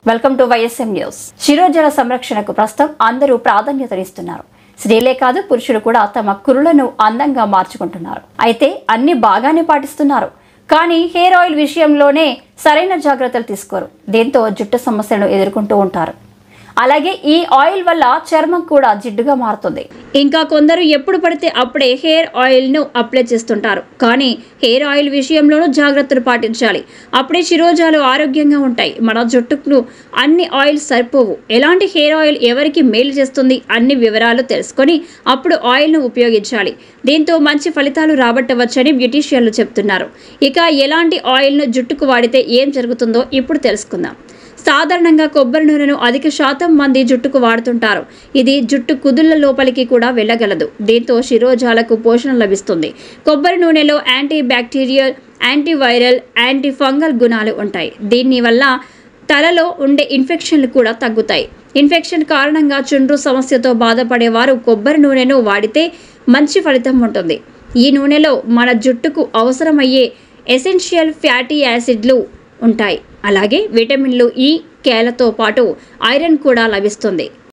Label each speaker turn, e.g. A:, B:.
A: Welcome to YSM news. శిరోజాల సంరక్షణకు ప్రస్తుతం అందరూ ప్రాధాన్యతనిస్తున్నారు. స్త్రీలే కాదు పురుషులు కూడా తమ కురులను అందంగా మార్చుకుంటున్నారు. అయితే అన్ని బాగానే పాటిస్తున్నారు, కానీ హెయిర్ ఆయిల్ విషయంలోనే సరైన జాగ్రత్తలు తీసుకోరు. దీంతో జుట్టు సమస్యలను ఎదుర్కొంటూ ఉంటారు. అలాగే ఈ ఆయిల్ వల్ల చర్మం కూడా జిడ్డుగా మారుతుంది. ఇంకా కొందరు ఎప్పుడు పడితే అప్పుడే హెయిర్ ఆయిల్ను అప్లై చేస్తుంటారు. కానీ హెయిర్ ఆయిల్ విషయంలోనూ జాగ్రత్తలు పాటించాలి. అప్పుడే శిరోజాలు ఆరోగ్యంగా ఉంటాయి. మన జుట్టుకు అన్ని ఆయిల్ సరిపోవు. ఎలాంటి హెయిర్ ఆయిల్ ఎవరికి మేలు చేస్తుంది అన్ని వివరాలు తెలుసుకొని అప్పుడు ఆయిల్ను ఉపయోగించాలి. దీంతో మంచి ఫలితాలు రాబట్టవచ్చని బ్యూటీషియన్లు చెప్తున్నారు. ఇక ఎలాంటి ఆయిల్ను జుట్టుకు వాడితే ఏం జరుగుతుందో ఇప్పుడు తెలుసుకుందాం. సాధారణంగా కొబ్బరి నూనెను అధిక శాతం మంది జుట్టుకు వాడుతుంటారు. ఇది జుట్టు కుదుళ్ల లోపలికి కూడా వెళ్ళగలదు. దీంతో శిరోజాలకు పోషణ లభిస్తుంది. కొబ్బరి నూనెలో anti bacterial, antiviral, anti fungal గుణాలు ఉంటాయి. దీనివల్ల తలలో ఉండే ఇన్ఫెక్షన్లు కూడా తగ్గుతాయి. ఇన్ఫెక్షన్ కారణంగా చుండ్రు సమస్యతో బాధపడేవారు కొబ్బరి నూనెను వాడితే మంచి ఫలితం ఉంటుంది. ఈ నూనెలో మన జుట్టుకు అవసరమయ్యే ఎసెన్షియల్ ఫ్యాటీ యాసిడ్లు ఉంటాయి. అలాగే విటమిన్లు, ఈ, కేలతో పాటు ఐరన్ కూడా లభిస్తుంది.